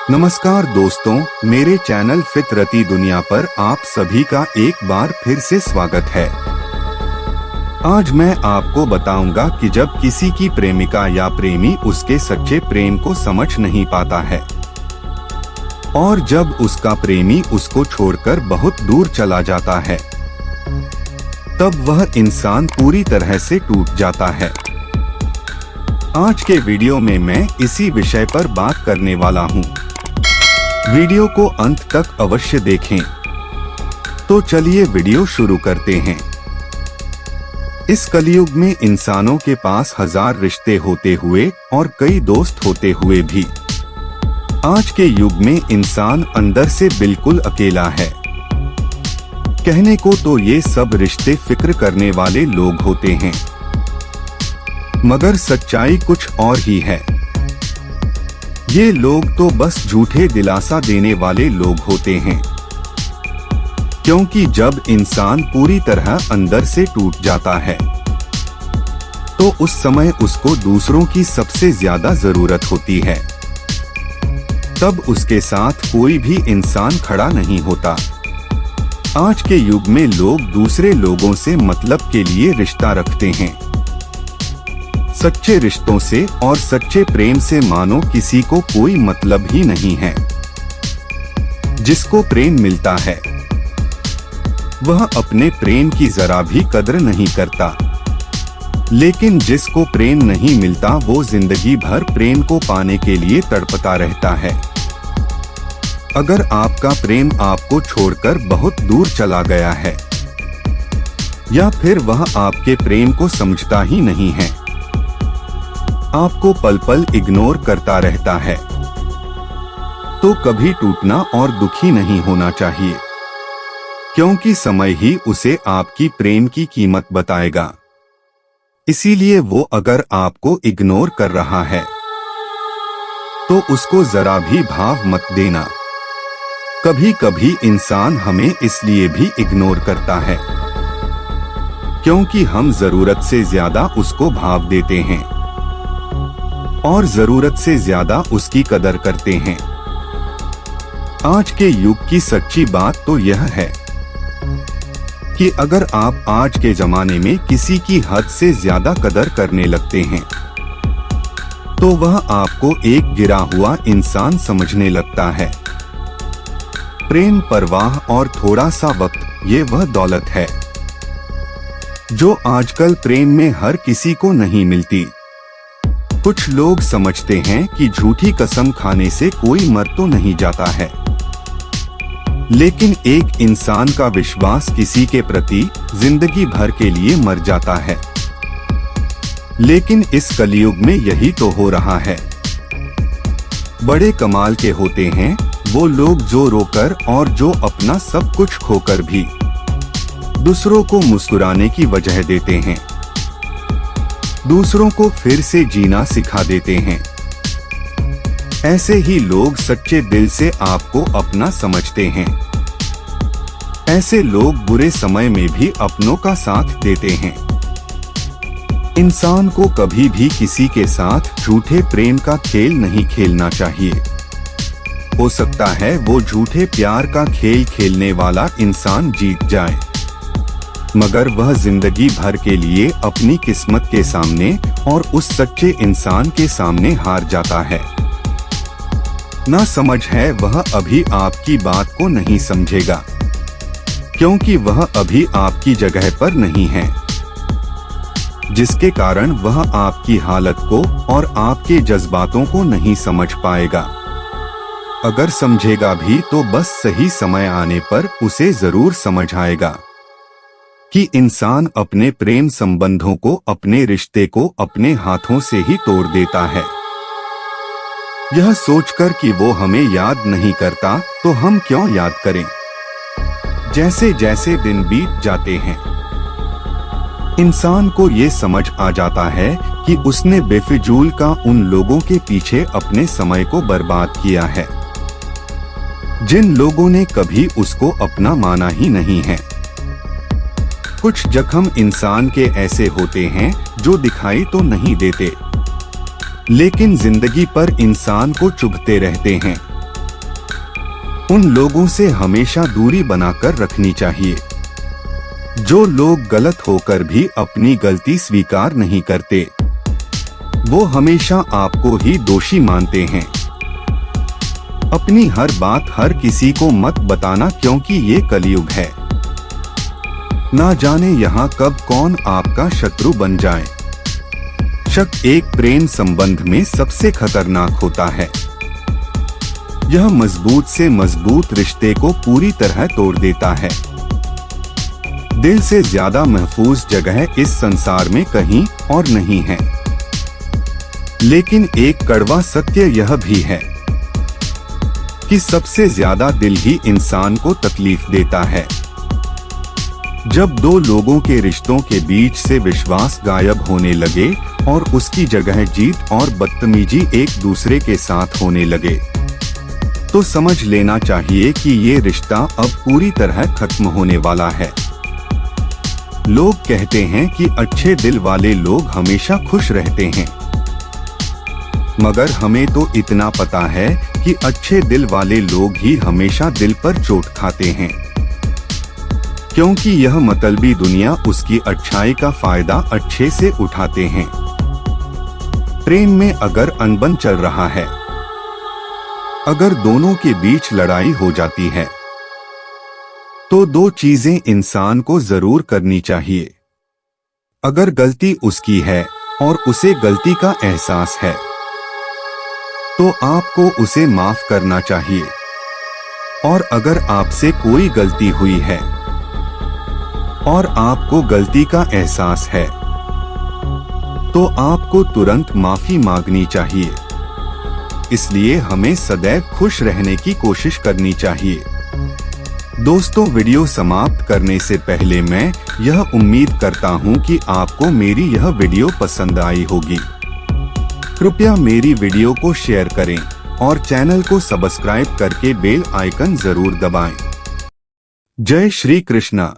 नमस्कार दोस्तों, मेरे चैनल फितरती दुनिया पर आप सभी का एक बार फिर से स्वागत है। आज मैं आपको बताऊंगा कि जब किसी की प्रेमिका या प्रेमी उसके सच्चे प्रेम को समझ नहीं पाता है और जब उसका प्रेमी उसको छोड़कर बहुत दूर चला जाता है, तब वह इंसान पूरी तरह से टूट जाता है। आज के वीडियो में मैं इसी विषय पर बात करने वाला हूँ। वीडियो को अंत तक अवश्य देखें। तो चलिए वीडियो शुरू करते हैं। इस कलयुग में इंसानों के पास हजार रिश्ते होते हुए और कई दोस्त होते हुए भी आज के युग में इंसान अंदर से बिल्कुल अकेला है। कहने को तो ये सब रिश्ते फिक्र करने वाले लोग होते हैं, मगर सच्चाई कुछ और ही है। ये लोग तो बस झूठे दिलासा देने वाले लोग होते हैं, क्योंकि जब इंसान पूरी तरह अंदर से टूट जाता है तो उस समय उसको दूसरों की सबसे ज्यादा जरूरत होती है। तब उसके साथ कोई भी इंसान खड़ा नहीं होता। आज के युग में लोग दूसरे लोगों से मतलब के लिए रिश्ता रखते हैं। सच्चे रिश्तों से और सच्चे प्रेम से मानो किसी को कोई मतलब ही नहीं है। जिसको प्रेम मिलता है वह अपने प्रेम की जरा भी कदर नहीं करता, लेकिन जिसको प्रेम नहीं मिलता वो जिंदगी भर प्रेम को पाने के लिए तड़पता रहता है। अगर आपका प्रेम आपको छोड़कर बहुत दूर चला गया है या फिर वह आपके प्रेम को समझता ही नहीं है, आपको पल पल इग्नोर करता रहता है, तो कभी टूटना और दुखी नहीं होना चाहिए, क्योंकि समय ही उसे आपकी प्रेम की कीमत बताएगा। इसीलिए वो अगर आपको इग्नोर कर रहा है तो उसको जरा भी भाव मत देना। कभी कभी इंसान हमें इसलिए भी इग्नोर करता है क्योंकि हम जरूरत से ज्यादा उसको भाव देते हैं और जरूरत से ज्यादा उसकी कदर करते हैं। आज के युग की सच्ची बात तो यह है कि अगर आप आज के जमाने में किसी की हद से ज्यादा कदर करने लगते हैं तो वह आपको एक गिरा हुआ इंसान समझने लगता है। प्रेम, परवाह और थोड़ा सा वक्त, ये वह दौलत है जो आजकल प्रेम में हर किसी को नहीं मिलती। कुछ लोग समझते हैं कि झूठी कसम खाने से कोई मर तो नहीं जाता है, लेकिन एक इंसान का विश्वास किसी के प्रति जिंदगी भर के लिए मर जाता है। लेकिन इस कलयुग में यही तो हो रहा है। बड़े कमाल के होते हैं वो लोग जो रोकर और जो अपना सब कुछ खोकर भी दूसरों को मुस्कुराने की वजह देते हैं, दूसरों को फिर से जीना सिखा देते हैं। ऐसे ही लोग सच्चे दिल से आपको अपना समझते हैं। ऐसे लोग बुरे समय में भी अपनों का साथ देते हैं। इंसान को कभी भी किसी के साथ झूठे प्रेम का खेल नहीं खेलना चाहिए। हो सकता है वो झूठे प्यार का खेल खेलने वाला इंसान जीत जाए, मगर वह जिंदगी भर के लिए अपनी किस्मत के सामने और उस सच्चे इंसान के सामने हार जाता है। ना समझ है वह अभी आपकी बात को नहीं समझेगा, क्योंकि वह अभी आपकी जगह पर नहीं है, जिसके कारण वह आपकी हालत को और आपके जज्बातों को नहीं समझ पाएगा। अगर समझेगा भी तो बस सही समय आने पर उसे जरूर समझ आएगा कि इंसान अपने प्रेम संबंधों को, अपने रिश्ते को अपने हाथों से ही तोड़ देता है। यह सोचकर कि वो हमें याद नहीं करता तो हम क्यों याद करें। जैसे जैसे दिन बीत जाते हैं इंसान को ये समझ आ जाता है कि उसने बेफिजूल का उन लोगों के पीछे अपने समय को बर्बाद किया है जिन लोगों ने कभी उसको अपना माना ही नहीं है। कुछ जख्म इंसान के ऐसे होते हैं जो दिखाई तो नहीं देते, लेकिन जिंदगी पर इंसान को चुभते रहते हैं। उन लोगों से हमेशा दूरी बनाकर रखनी चाहिए जो लोग गलत होकर भी अपनी गलती स्वीकार नहीं करते। वो हमेशा आपको ही दोषी मानते हैं। अपनी हर बात हर किसी को मत बताना, क्योंकि ये कलयुग है। ना जाने यहाँ कब कौन आपका शत्रु बन जाए। शक एक प्रेम संबंध में सबसे खतरनाक होता है। यह मजबूत से मजबूत रिश्ते को पूरी तरह तोड़ देता है। दिल से ज्यादा महफूज जगह इस संसार में कहीं और नहीं है। लेकिन एक कड़वा सत्य यह भी है कि सबसे ज्यादा दिल ही इंसान को तकलीफ देता है। जब दो लोगों के रिश्तों के बीच से विश्वास गायब होने लगे और उसकी जगह जीत और बदतमीजी एक दूसरे के साथ होने लगे, तो समझ लेना चाहिए कि ये रिश्ता अब पूरी तरह खत्म होने वाला है। लोग कहते हैं कि अच्छे दिल वाले लोग हमेशा खुश रहते हैं, मगर हमें तो इतना पता है कि अच्छे दिल वाले लोग ही हमेशा दिल पर चोट खाते हैं, क्योंकि यह मतलबी दुनिया उसकी अच्छाई का फायदा अच्छे से उठाते हैं। प्रेम में अगर अनबन चल रहा है, अगर दोनों के बीच लड़ाई हो जाती है, तो दो चीजें इंसान को जरूर करनी चाहिए। अगर गलती उसकी है और उसे गलती का एहसास है, तो आपको उसे माफ करना चाहिए। और अगर आपसे कोई गलती हुई है और आपको गलती का एहसास है, तो आपको तुरंत माफी मांगनी चाहिए। इसलिए हमें सदैव खुश रहने की कोशिश करनी चाहिए। दोस्तों, वीडियो समाप्त करने से पहले मैं यह उम्मीद करता हूं कि आपको मेरी यह वीडियो पसंद आई होगी। कृपया मेरी वीडियो को शेयर करें और चैनल को सब्सक्राइब करके बेल आइकन जरूर दबाएं। जय श्री कृष्णा।